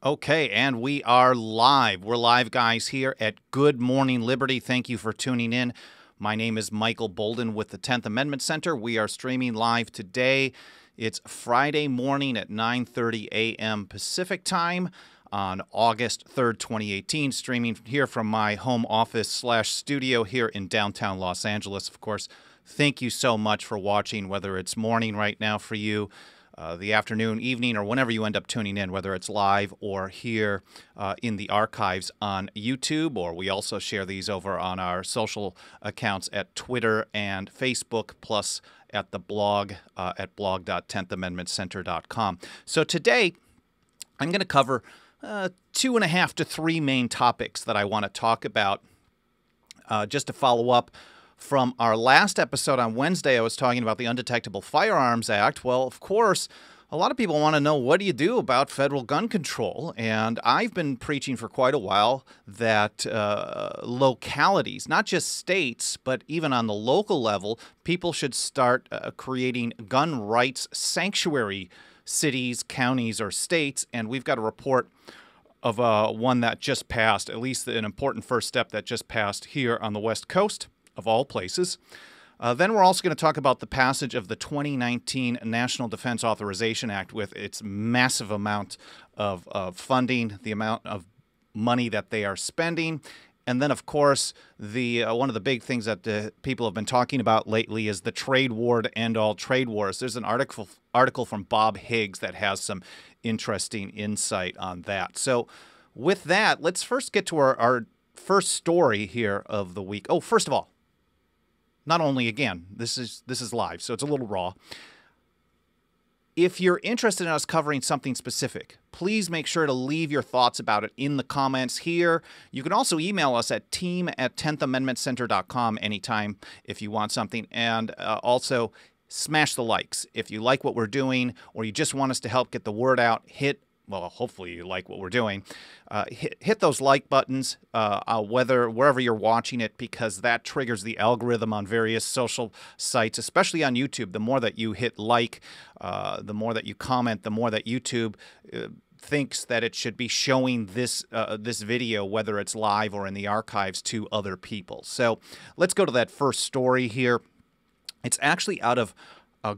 Okay, and we are live. We're live, guys, here at Good Morning Liberty. Thank you for tuning in. My name is Michael Boldin with the 10th Amendment Center. We are streaming live today. It's Friday morning at 9:30 a.m. Pacific time on August 3rd, 2018, streaming here from my home office/studio here in downtown Los Angeles. Of course, thank you so much for watching, whether it's morning right now for you, the afternoon, evening, or whenever you end up tuning in, whether it's live or here in the archives on YouTube, or we also share these over on our social accounts at Twitter and Facebook, plus at the blog at blog.10thamendmentcenter.com. So today, I'm going to cover 2.5 to 3 main topics that I want to talk about. Just to follow up from our last episode on Wednesday, I was talking about the Undetectable Firearms Act. Well, of course, a lot of people want to know, what do you do about federal gun control? And I've been preaching for quite a while that localities, not just states, but even on the local level, people should start creating gun rights sanctuary cities, counties, or states. And we've got a report of one that just passed, at least an important first step that just passed here on the West Coast, of all places. Then we're also going to talk about the passage of the 2019 National Defense Authorization Act with its massive amount of funding, the amount of money that they are spending. And then, of course, the one of the big things that people have been talking about lately is the trade war to end all trade wars. There's an article from Bob Higgs that has some interesting insight on that. So with that, let's first get to our first story here of the week. Oh, first of all, not only, again, this is live, so it's a little raw. If you're interested in us covering something specific, please make sure to leave your thoughts about it in the comments here. You can also email us at team@10thamendmentcenter.com anytime if you want something. And also, smash the likes. If you like what we're doing or you just want us to help get the word out, well, hopefully you like what we're doing. Hit those like buttons, wherever you're watching it, because that triggers the algorithm on various social sites, especially on YouTube. The more that you hit like, the more that you comment, the more that YouTube thinks that it should be showing this video, whether it's live or in the archives, to other people. So let's go to that first story here. It's actually out of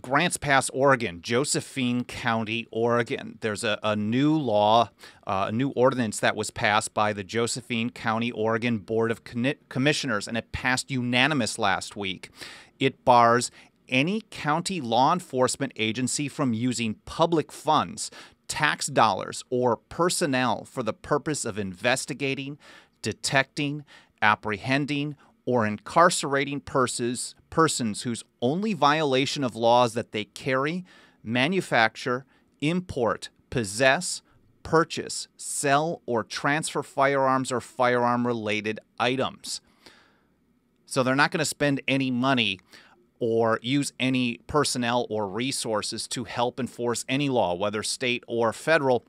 Grants Pass, Oregon, Josephine County, Oregon. There's a new law, a new ordinance that was passed by the Josephine County, Oregon Board of Commissioners, and it passed unanimous last week. It bars any county law enforcement agency from using public funds, tax dollars, or personnel for the purpose of investigating, detecting, apprehending, or incarcerating persons whose only violation of laws that they carry, manufacture, import, possess, purchase, sell, or transfer firearms or firearm-related items. So they're not going to spend any money or use any personnel or resources to help enforce any law, whether state or federal,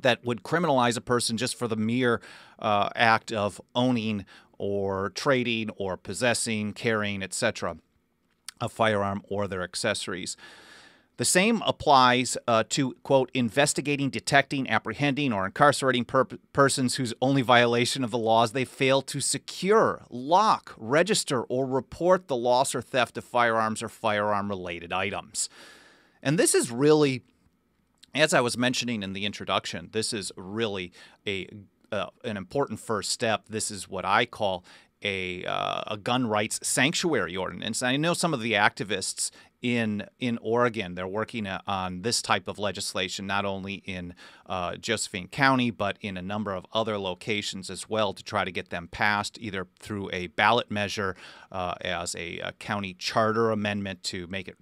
that would criminalize a person just for the mere act of owning or trading or possessing, carrying, etc., a firearm or their accessories. The same applies to, quote, investigating, detecting, apprehending, or incarcerating persons whose only violation of the laws they fail to secure, lock, register, or report the loss or theft of firearms or firearm-related items. And this is really, as I was mentioning in the introduction, this is really an important first step. This is what I call a gun rights sanctuary ordinance. And I know some of the activists in Oregon, they're working on this type of legislation, not only in Josephine County, but in a number of other locations as well, to try to get them passed, either through a ballot measure as a county charter amendment to make it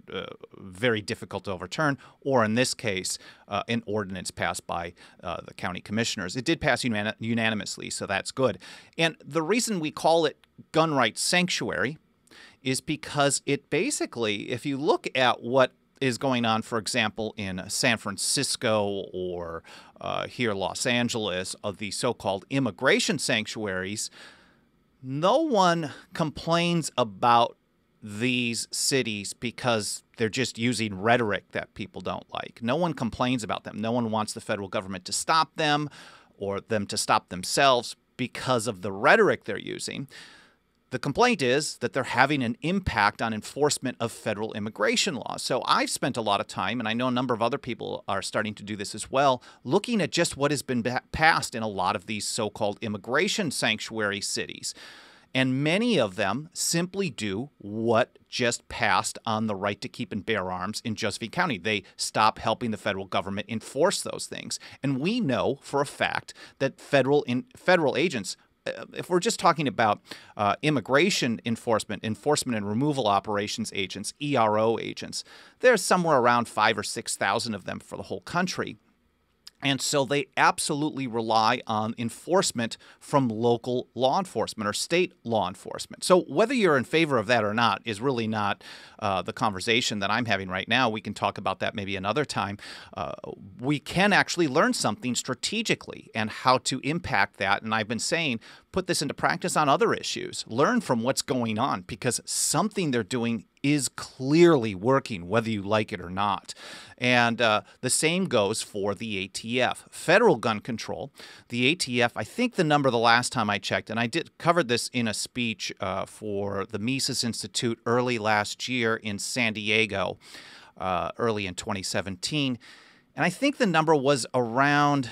very difficult to overturn, or in this case, an ordinance passed by the county commissioners. It did pass unanimously, so that's good. And the reason we call it gun rights sanctuary is because it basically, if you look at what is going on, for example, in San Francisco or here Los Angeles, of the so-called immigration sanctuaries, no one complains about these cities because they're just using rhetoric that people don't like. No one complains about them. No one wants the federal government to stop them or them to stop themselves because of the rhetoric they're using. The complaint is that they're having an impact on enforcement of federal immigration laws. So I've spent a lot of time, and I know a number of other people are starting to do this as well, looking at just what has been passed in a lot of these so-called immigration sanctuary cities. And many of them simply do what just passed on the right to keep and bear arms in Josephine County. They stop helping the federal government enforce those things. And we know for a fact that federal agents, if we're just talking about immigration enforcement and removal operations agents, ERO agents, there's somewhere around 5,000 or 6,000 of them for the whole country. And so they absolutely rely on enforcement from local law enforcement or state law enforcement. So whether you're in favor of that or not is really not the conversation that I'm having right now. We can talk about that maybe another time. We can actually learn something strategically and how to impact that. And I've been saying, put this into practice on other issues. Learn from what's going on because something they're doing is clearly working, whether you like it or not. And the same goes for the ATF. Federal gun control, the ATF, I think the number the last time I checked, and I covered this in a speech for the Mises Institute early last year in San Diego, early in 2017. And I think the number was around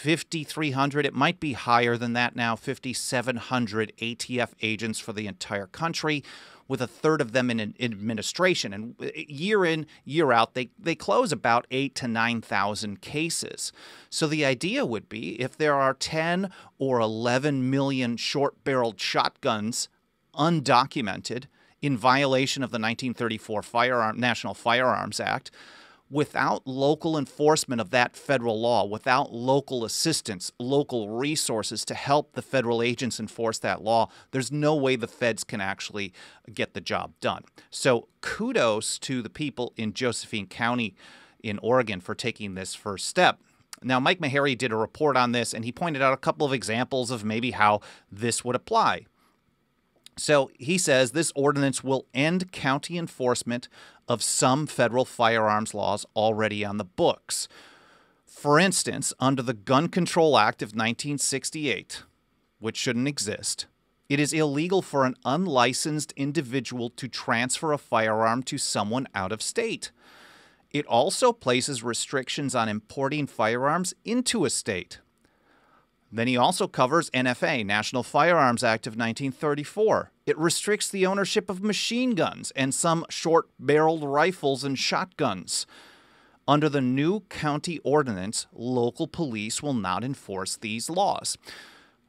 5,300. It might be higher than that now, 5,700 ATF agents for the entire country, with a third of them in administration. And year in, year out, they close about 8,000 to 9,000 cases. So the idea would be if there are 10 or 11 million short-barreled shotguns undocumented in violation of the 1934 National Firearms Act, without local enforcement of that federal law, without local assistance, local resources to help the federal agents enforce that law, there's no way the feds can actually get the job done. So kudos to the people in Josephine County in Oregon for taking this first step. Now, Mike Meharry did a report on this, and he pointed out a couple of examples of maybe how this would apply. So he says this ordinance will end county enforcement of some federal firearms laws already on the books. For instance, under the Gun Control Act of 1968, which shouldn't exist, it is illegal for an unlicensed individual to transfer a firearm to someone out of state. It also places restrictions on importing firearms into a state. Then he also covers NFA, National Firearms Act of 1934. It restricts the ownership of machine guns and some short-barreled rifles and shotguns. Under the new county ordinance, local police will not enforce these laws.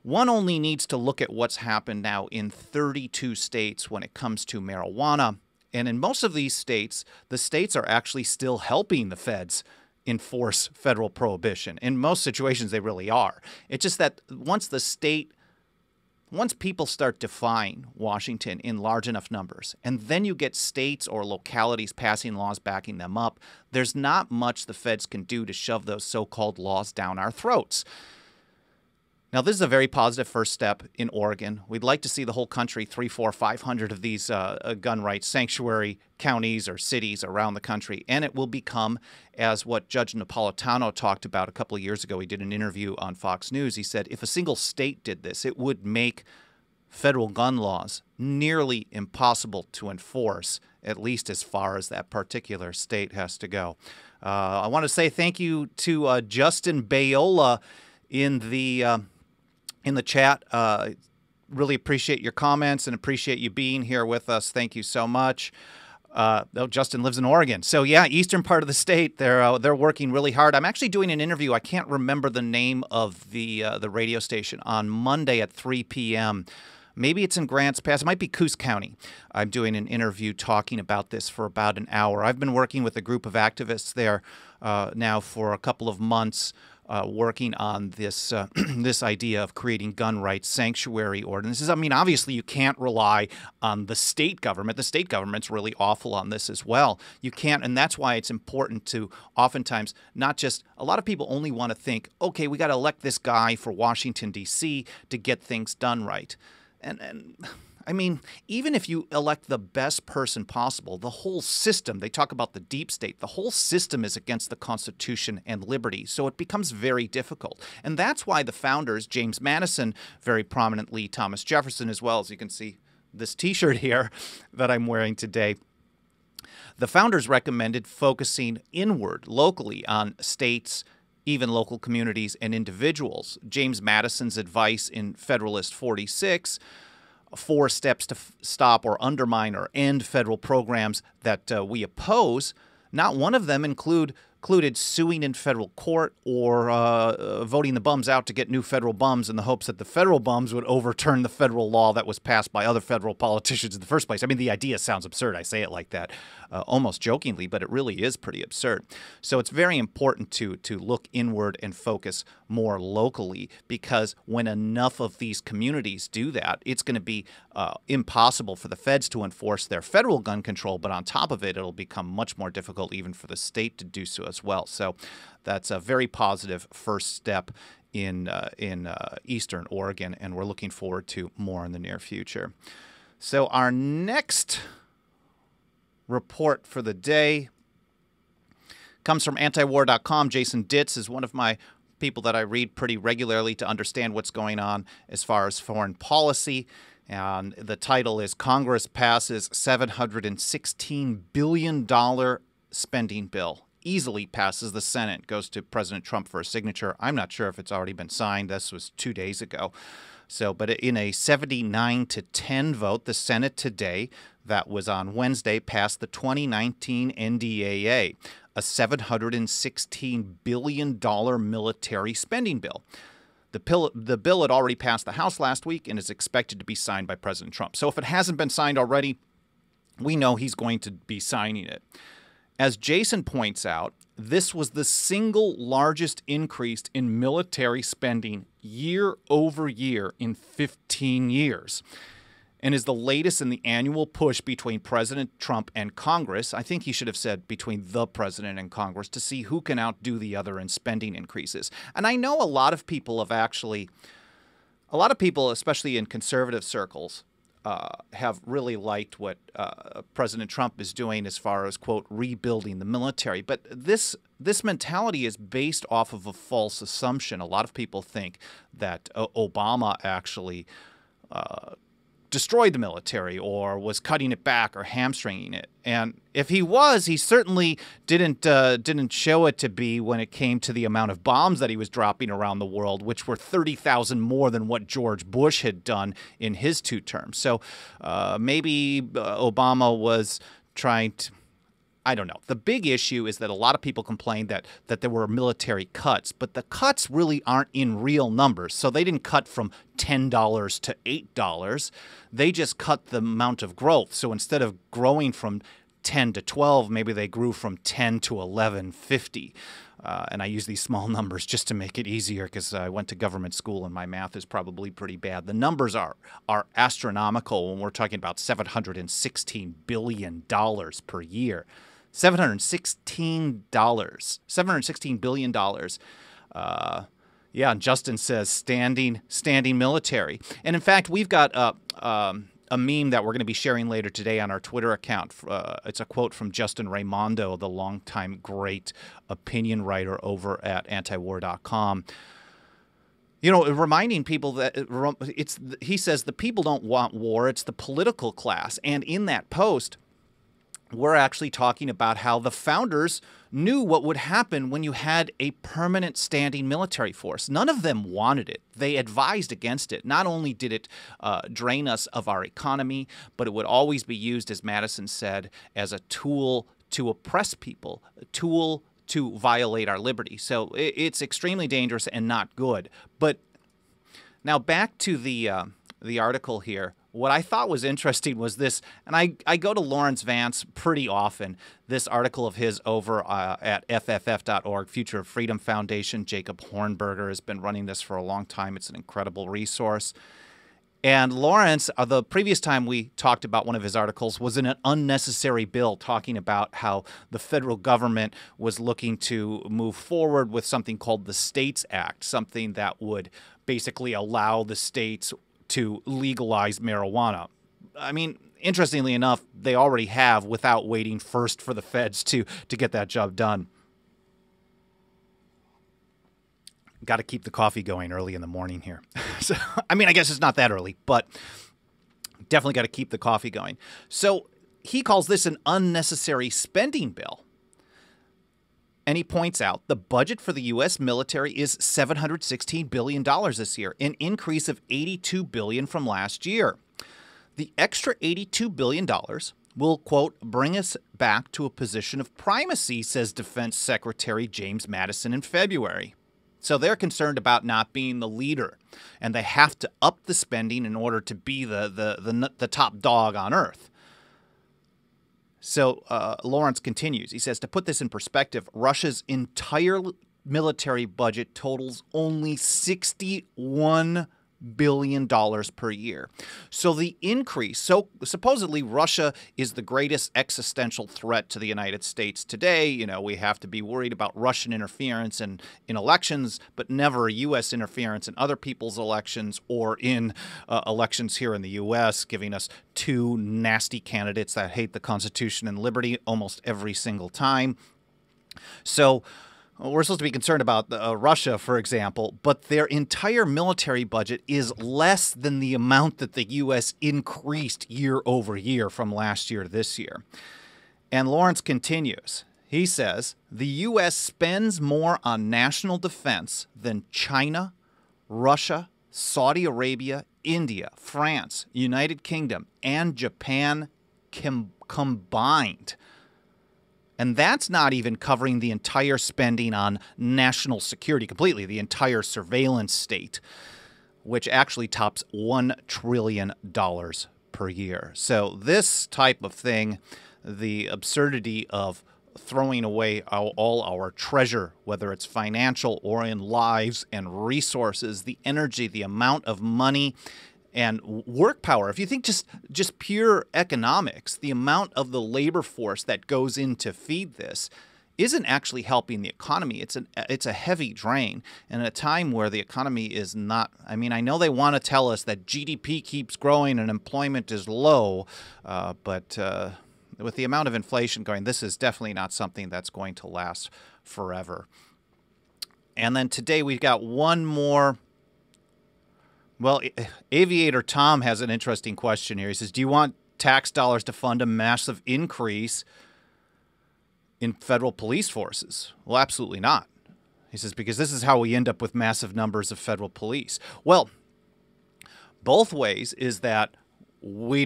One only needs to look at what's happened now in 32 states when it comes to marijuana. And in most of these states, the states are actually still helping the feds enforce federal prohibition. In most situations, they really are. It's just that once people start defying Washington in large enough numbers, and then you get states or localities passing laws backing them up, there's not much the feds can do to shove those so-called laws down our throats. Now, this is a very positive first step in Oregon. We'd like to see the whole country, 300, 400, 500 of these gun rights sanctuary counties or cities around the country. And it will become, as what Judge Napolitano talked about a couple of years ago. He did an interview on Fox News. He said if a single state did this, it would make federal gun laws nearly impossible to enforce, at least as far as that particular state has to go. I want to say thank you to Justin Bayola in the chat. Really appreciate your comments and appreciate you being here with us. Thank you so much. Justin lives in Oregon. So yeah, eastern part of the state, they're working really hard. I'm actually doing an interview. I can't remember the name of the radio station on Monday at 3 p.m. Maybe it's in Grants Pass. It might be Coos County. I'm doing an interview talking about this for about an hour. I've been working with a group of activists there now for a couple of months, working on this this idea of creating gun rights sanctuary ordinances. I mean, obviously, you can't rely on the state government. The state government's really awful on this as well. You can't, and that's why it's important to oftentimes not just, a lot of people only want to think, okay, we got to elect this guy for Washington, D.C. to get things done right. And I mean, even if you elect the best person possible, the whole system, they talk about the deep state, the whole system is against the Constitution and liberty, so it becomes very difficult. And that's why the founders, James Madison, very prominently, Thomas Jefferson as well, as you can see this t-shirt here that I'm wearing today, the founders recommended focusing inward, locally, on states, even local communities and individuals. James Madison's advice in Federalist 46, 4 steps to stop or undermine or end federal programs that we oppose, not one of them included suing in federal court or voting the bums out to get new federal bums in the hopes that the federal bums would overturn the federal law that was passed by other federal politicians in the first place. I mean, the idea sounds absurd. I say it like that almost jokingly, but it really is pretty absurd. So it's very important to look inward and focus more locally, because when enough of these communities do that, it's going to be impossible for the feds to enforce their federal gun control, but on top of it, it'll become much more difficult even for the state to do so as well. So that's a very positive first step in Eastern Oregon, and we're looking forward to more in the near future. So our next report for the day comes from antiwar.com. Jason Ditz is one of my people that I read pretty regularly to understand what's going on as far as foreign policy. And the title is Congress Passes $716 billion Spending Bill. Easily passes the Senate, goes to President Trump for a signature. I'm not sure if it's already been signed. This was 2 days ago. So, but in a 79-10 vote, the Senate today, that was on Wednesday, passed the 2019 NDAA, a $716 billion military spending bill. The bill had already passed the House last week and is expected to be signed by President Trump. So if it hasn't been signed already, we know he's going to be signing it. As Jason points out, this was the single largest increase in military spending year over year in 15 years, and is the latest in the annual push between President Trump and Congress. I think he should have said between the president and Congress, to see who can outdo the other in spending increases. And I know a lot of people, especially in conservative circles, have really liked what President Trump is doing as far as, quote, rebuilding the military. But this mentality is based off of a false assumption. A lot of people think that Obama actually destroyed the military or was cutting it back or hamstringing it. And if he was, he certainly didn't show it to be when it came to the amount of bombs that he was dropping around the world, which were 30,000 more than what George Bush had done in his 2 terms. So maybe Obama was trying to, I don't know. The big issue is that a lot of people complained that there were military cuts, but the cuts really aren't in real numbers. So they didn't cut from $10 to $8. They just cut the amount of growth. So instead of growing from 10 to 12, maybe they grew from 10 to 11.50. And I use these small numbers just to make it easier because I went to government school and my math is probably pretty bad. The numbers are astronomical when we're talking about $716 billion per year. $716 billion. Yeah, and Justin says standing military. And in fact, we've got a meme that we're going to be sharing later today on our Twitter account. It's a quote from Justin Raimondo, the longtime great opinion writer over at antiwar.com. You know, reminding people that he says the people don't want war, it's the political class. And in that post, we're actually talking about how the founders knew what would happen when you had a permanent standing military force. None of them wanted it. They advised against it. Not only did it drain us of our economy, but it would always be used, as Madison said, as a tool to oppress people, a tool to violate our liberty. So it's extremely dangerous and not good. But now back to the article here. What I thought was interesting was this, and I go to Lawrence Vance pretty often, this article of his over at fff.org, Future of Freedom Foundation. Jacob Hornberger has been running this for a long time. It's an incredible resource. And Lawrence, the previous time we talked about one of his articles was in an unnecessary bill talking about how the federal government was looking to move forward with something called the States Act, something that would basically allow the states to legalize marijuana. I mean, interestingly enough, they already have without waiting first for the feds to get that job done. Got to keep the coffee going early in the morning here. So, I mean, I guess it's not that early, but definitely got to keep the coffee going. So he calls this an unnecessary spending bill. And he points out the budget for the U.S. military is $716 billion this year, an increase of $82 billion from last year. The extra $82 billion will, quote, bring us back to a position of primacy, says Defense Secretary James Madison in February. So they're concerned about not being the leader, and they have to up the spending in order to be the top dog on earth. So Lawrence continues. He says, to put this in perspective, Russia's entire military budget totals only $61 billion per year. So the increase, so supposedly Russia is the greatest existential threat to the United States today. You know, we have to be worried about Russian interference in elections, but never U.S. interference in other people's elections or in elections here in the U.S., giving us two nasty candidates that hate the Constitution and liberty almost every single time. So we're supposed to be concerned about Russia, for example, but their entire military budget is less than the amount that the U.S. increased year over year from last year to this year. And Lawrence continues. He says, the U.S. spends more on national defense than China, Russia, Saudi Arabia, India, France, United Kingdom, and Japan combined. And that's not even covering the entire spending on national security completely, the entire surveillance state, which actually tops $1 trillion per year. So this type of thing, the absurdity of throwing away all our treasure, whether it's financial or in lives and resources, the energy, the amount of money and work power. If you think just pure economics, the amount of the labor force that goes in to feed this isn't actually helping the economy. It's a heavy drain. And at a time where the economy is not, I mean, I know they want to tell us that GDP keeps growing and employment is low, but with the amount of inflation going, this is definitely not something that's going to last forever. And then today we've got one more. Well, Aviator Tom has an interesting question here. He says, do you want tax dollars to fund a massive increase in federal police forces? Well, absolutely not. He says, because this is how we end up with massive numbers of federal police. Well, both ways is that we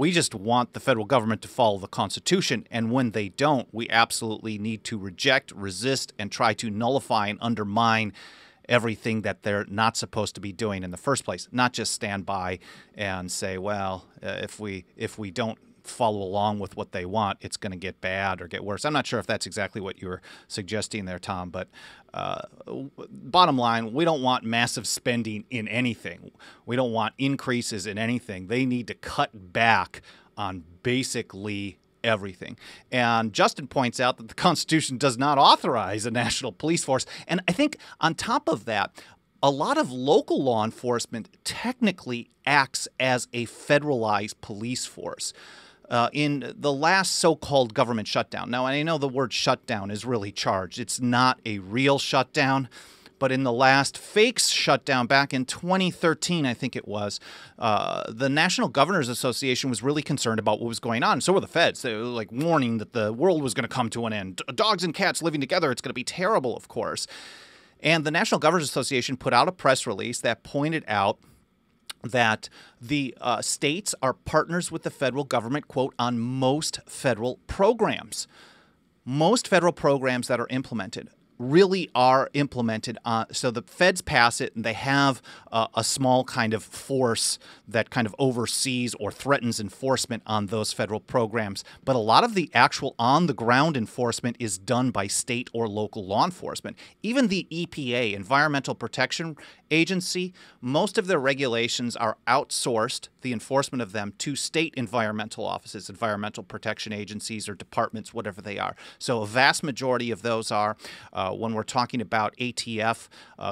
just want the federal government to follow the Constitution, and when they don't, we absolutely need to reject, resist, and try to nullify and undermine everything that they're not supposed to be doing in the first place, not just stand by and say, well, if we don't follow along with what they want, it's going to get bad or get worse. I'm not sure if that's exactly what you were suggesting there, Tom, but bottom line, we don't want massive spending in anything. We don't want increases in anything. They need to cut back on basically everything. And Justin points out that the Constitution does not authorize a national police force. And I think on top of that, a lot of local law enforcement technically acts as a federalized police force. In the last so-called government shutdown. Now, I know the word shutdown is really charged. It's not a real shutdown. But in the last fake shutdown back in 2013, I think it was, the National Governors Association was really concerned about what was going on. So were the feds. They were like warning that the world was going to come to an end. Dogs and cats living together, it's going to be terrible, of course. And the National Governors Association put out a press release that pointed out that the states are partners with the federal government, quote, on most federal programs. Most federal programs that are implemented really are implemented. So the feds pass it, and they have a small kind of force that kind of oversees or threatens enforcement on those federal programs. But a lot of the actual on-the-ground enforcement is done by state or local law enforcement. Even the EPA, Environmental Protection Agency, most of their regulations are outsourced, the enforcement of them, to state environmental offices, environmental protection agencies or departments, whatever they are. So a vast majority of those are. when we're talking about ATF,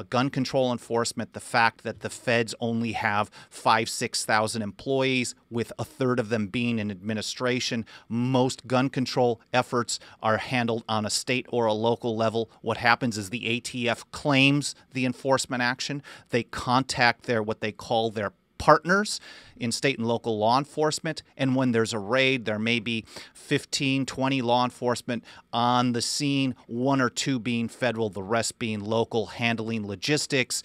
gun control enforcement, the fact that the feds only have 6,000 employees, with a third of them being in administration. Most gun control efforts are handled on a state or a local level. What happens is the ATF claims the enforcement action. They contact what they call their partners in state and local law enforcement, and when there's a raid, there may be 15, 20 law enforcement on the scene, 1 or 2 being federal, the rest being local, handling logistics.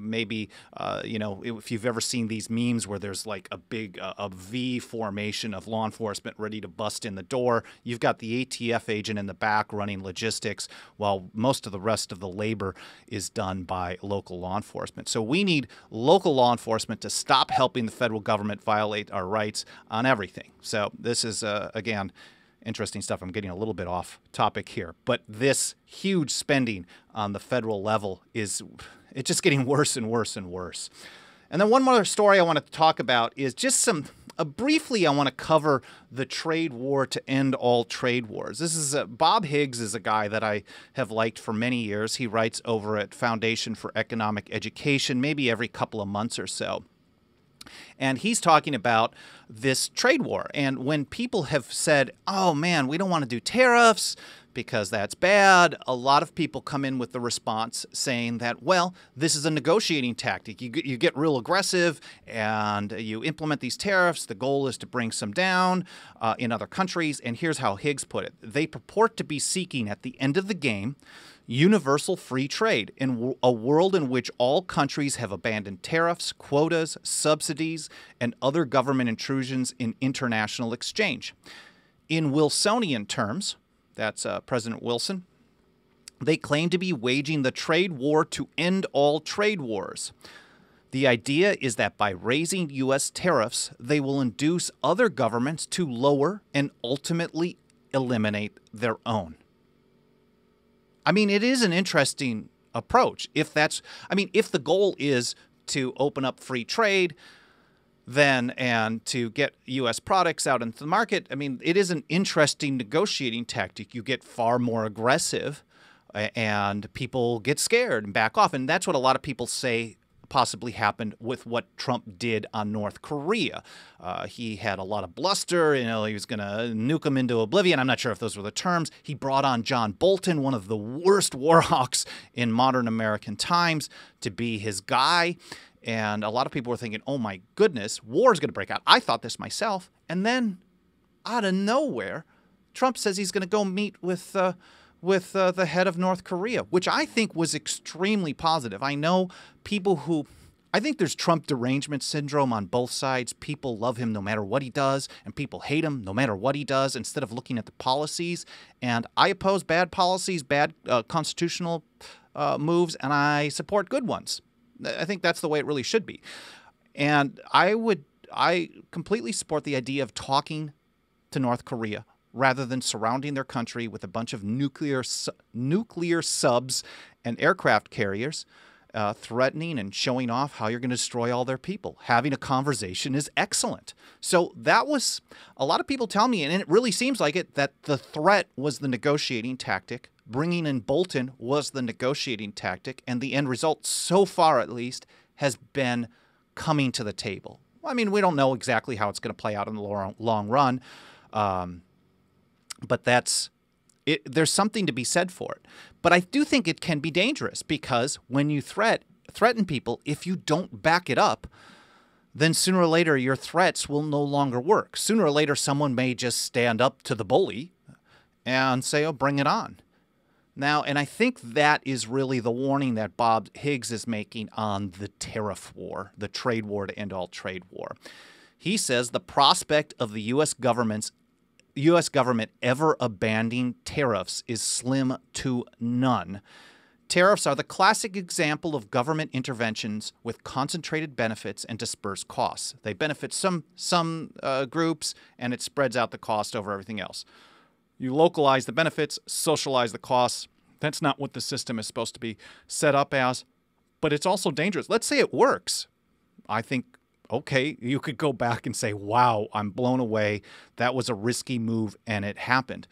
Maybe if you've ever seen these memes where there's like a big a V formation of law enforcement ready to bust in the door, you've got the ATF agent in the back running logistics, while most of the rest of the labor is done by local law enforcement. So we need local law enforcement to stop helping the federal government violate our rights on everything. So this is, again, interesting stuff. I'm getting a little bit off topic here. But this huge spending on the federal level it's just getting worse and worse and worse. And then one more story I want to talk about is just briefly I want to cover the trade war to end all trade wars. This is Bob Higgs is a guy that I have liked for many years. He writes over at Foundation for Economic Education, maybe every couple of months or so. And he's talking about this trade war. And when people have said, oh, man, we don't want to do tariffs because that's bad, a lot of people come in with the response saying that, well, this is a negotiating tactic. You get real aggressive and you implement these tariffs. The goal is to bring some down in other countries. And here's how Higgs put it. They purport to be seeking at the end of the game universal free trade in a world in which all countries have abandoned tariffs, quotas, subsidies, and other government intrusions in international exchange. In Wilsonian terms, that's President Wilson, they claim to be waging the trade war to end all trade wars. The idea is that by raising U.S. tariffs, they will induce other governments to lower and ultimately eliminate their own. I mean, it is an interesting approach. If the goal is to open up free trade, and to get U.S. products out into the market, I mean, it is an interesting negotiating tactic. You get far more aggressive, and people get scared and back off. And that's what a lot of people say possibly happened with what Trump did on North Korea. He had a lot of bluster. He was going to nuke them into oblivion. I'm not sure if those were the terms. He brought on John Bolton, one of the worst war hawks in modern American times, to be his guy. And a lot of people were thinking, oh, my goodness, war is going to break out. I thought this myself. And then, out of nowhere, Trump says he's going to go meet with the head of North Korea, which I think was extremely positive. I know people I think there's Trump derangement syndrome on both sides. People love him no matter what he does, and people hate him no matter what he does, instead of looking at the policies. And I oppose bad policies, bad constitutional moves, and I support good ones. I think that's the way it really should be. And I completely support the idea of talking to North Korea rather than surrounding their country with a bunch of nuclear subs and aircraft carriers, threatening and showing off how you're going to destroy all their people. Having a conversation is excellent. So that was a lot of people tell me, and it really seems like it, that the threat was the negotiating tactic. Bringing in Bolton was the negotiating tactic, and the end result, so far at least, has been coming to the table. I mean, we don't know exactly how it's going to play out in the long run, but there's something to be said for it. But I do think it can be dangerous, because when you threaten people, if you don't back it up, then sooner or later your threats will no longer work. Sooner or later someone may just stand up to the bully and say, oh, bring it on. Now, and I think that is really the warning that Bob Higgs is making on the tariff war, the trade war to end all trade war. He says the prospect of the U.S. government ever abandoning tariffs is slim to none. Tariffs are the classic example of government interventions with concentrated benefits and dispersed costs. They benefit some groups, and it spreads out the cost over everything else. You localize the benefits, socialize the costs. That's not what the system is supposed to be set up as, but it's also dangerous. Let's say it works. I think, okay, you could go back and say, wow, I'm blown away. That was a risky move, and it happened.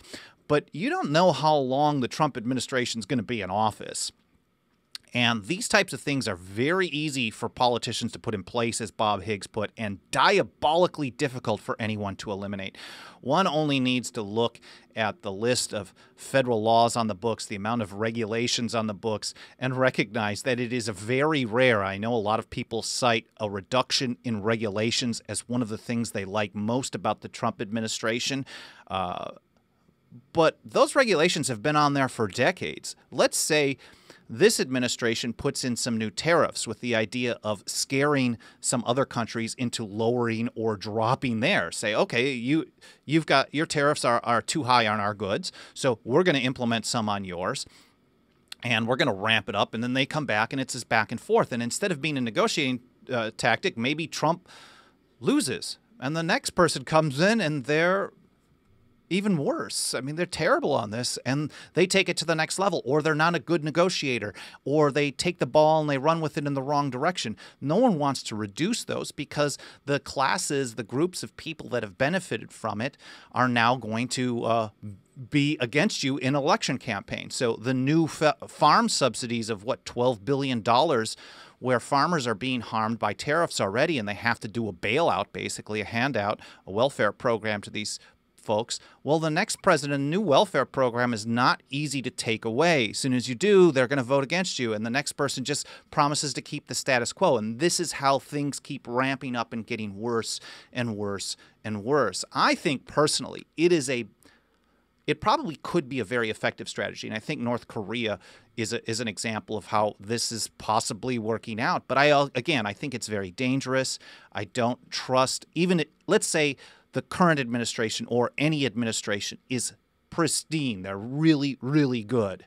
but you don't know how long the Trump administration is going to be in office. And these types of things are very easy for politicians to put in place, as Bob Higgs put, and diabolically difficult for anyone to eliminate. One only needs to look at the list of federal laws on the books, the amount of regulations on the books, and recognize that it is very rare. I know a lot of people cite a reduction in regulations as one of the things they like most about the Trump administration. But those regulations have been on there for decades. Let's say this administration puts in some new tariffs with the idea of scaring some other countries into lowering or dropping theirs. Say, okay, you've got your tariffs are too high on our goods, so we're going to implement some on yours, and we're going to ramp it up. And then they come back, and it's this back and forth. And instead of being a negotiating tactic, maybe Trump loses, and the next person comes in, and they're even worse. I mean, they're terrible on this, and they take it to the next level, or they're not a good negotiator, or they take the ball and they run with it in the wrong direction. No one wants to reduce those because the classes, the groups of people that have benefited from it are now going to be against you in election campaigns. So the new farm subsidies of $12 billion, where farmers are being harmed by tariffs already, and they have to do a bailout, basically a handout, a welfare program to these folks. Well, the next president, a new welfare program is not easy to take away. As soon as you do, they're going to vote against you, and the next person just promises to keep the status quo. And this is how things keep ramping up and getting worse and worse and worse. I think personally, it probably could be a very effective strategy, and I think North Korea is an example of how this is possibly working out. But I think it's very dangerous. I don't trust let's say the current administration or any administration is pristine. They're really, really good.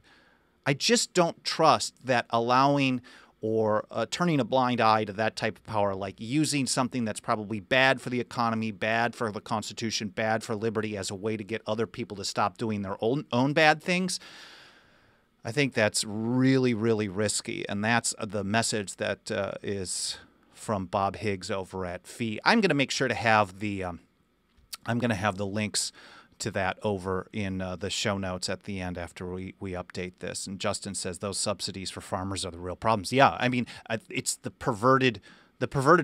I just don't trust that allowing or turning a blind eye to that type of power, like using something that's probably bad for the economy, bad for the Constitution, bad for liberty as a way to get other people to stop doing their own bad things. I think that's really, really risky, and that's the message that is from Bob Higgs over at FEE. I'm going to make sure to have the links to that over in the show notes at the end after we update this. And Justin says those subsidies for farmers are the real problems. Yeah, I mean, it's the perverted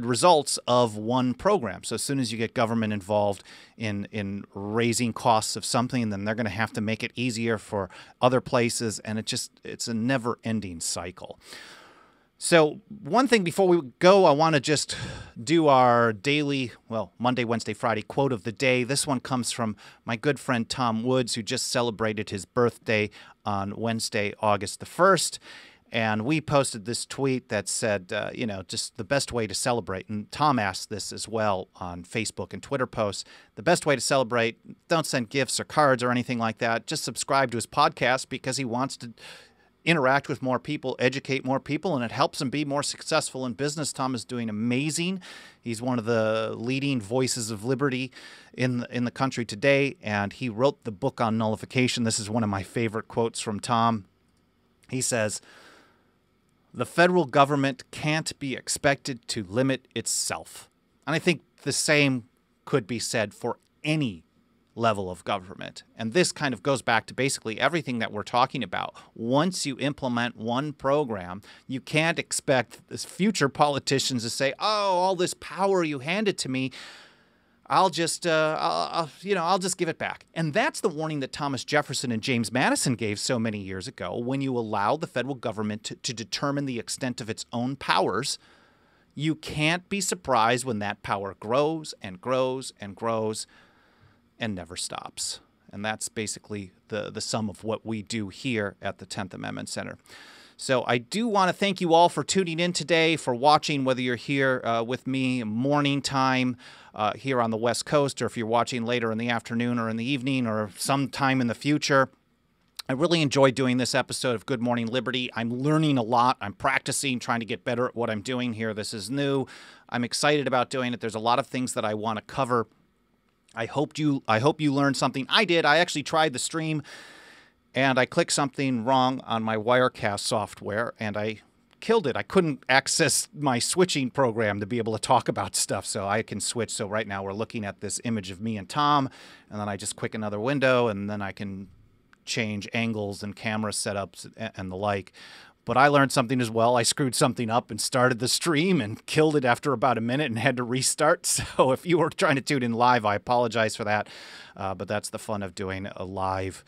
results of one program. So as soon as you get government involved in raising costs of something, then they're going to have to make it easier for other places, and it's a never-ending cycle. So one thing before we go, I want to just do our daily, Monday, Wednesday, Friday quote of the day. This one comes from my good friend Tom Woods, who just celebrated his birthday on Wednesday, August the 1st. And we posted this tweet that said, just the best way to celebrate. And Tom asked this as well on Facebook and Twitter posts. The best way to celebrate, don't send gifts or cards or anything like that. Just subscribe to his podcast because he wants to interact with more people, educate more people, and it helps him be more successful in business. Tom is doing amazing. He's one of the leading voices of liberty in the country today, and he wrote the book on nullification. This is one of my favorite quotes from Tom. He says, "The federal government can't be expected to limit itself." And I think the same could be said for any level of government. And this kind of goes back to basically everything that we're talking about. Once you implement one program, you can't expect future politicians to say, "Oh, all this power you handed to me, I'll just give it back." And that's the warning that Thomas Jefferson and James Madison gave so many years ago. When you allow the federal government to determine the extent of its own powers, you can't be surprised when that power grows and grows and grows and never stops. And that's basically the sum of what we do here at the 10th Amendment Center. So I do want to thank you all for tuning in today, for watching, whether you're here with me morning time here on the West Coast, or if you're watching later in the afternoon or in the evening or sometime in the future. I really enjoyed doing this episode of Good Morning Liberty. I'm learning a lot. I'm practicing, trying to get better at what I'm doing here. This is new. I'm excited about doing it. There's a lot of things that I want to cover. I hope you learned something. I did. I actually tried the stream, and I clicked something wrong on my Wirecast software, and I killed it. I couldn't access my switching program to be able to talk about stuff, so I can switch. So right now we're looking at this image of me and Tom, and then I just click another window, and then I can change angles and camera setups and the like. But I learned something as well. I screwed something up and started the stream and killed it after about a minute and had to restart. So if you were trying to tune in live, I apologize for that. But that's the fun of doing a live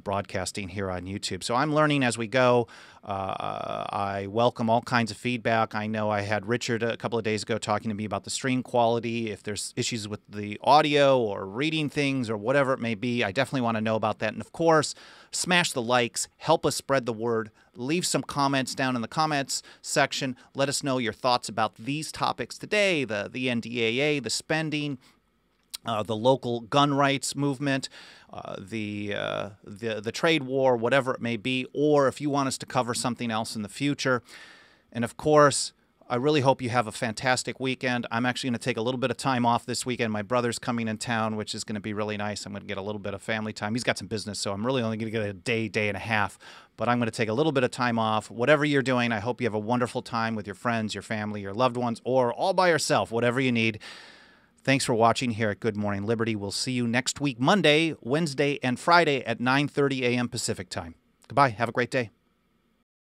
broadcasting here on YouTube. So I'm learning as we go. I welcome all kinds of feedback. I know I had Richard a couple of days ago talking to me about the stream quality. If there's issues with the audio or reading things or whatever it may be, I definitely want to know about that. And of course, smash the likes, help us spread the word, leave some comments down in the comments section. Let us know your thoughts about these topics today, the NDAA, the spending, the local gun rights movement, the trade war, whatever it may be, or if you want us to cover something else in the future. And of course, I really hope you have a fantastic weekend. I'm actually going to take a little bit of time off this weekend. My brother's coming in town, which is going to be really nice. I'm going to get a little bit of family time. He's got some business, so I'm really only going to get a day and a half. But I'm going to take a little bit of time off. Whatever you're doing, I hope you have a wonderful time with your friends, your family, your loved ones, or all by yourself, whatever you need. Thanks for watching here at Good Morning Liberty. We'll see you next week, Monday, Wednesday, and Friday at 9:30 a.m. Pacific time. Goodbye. Have a great day.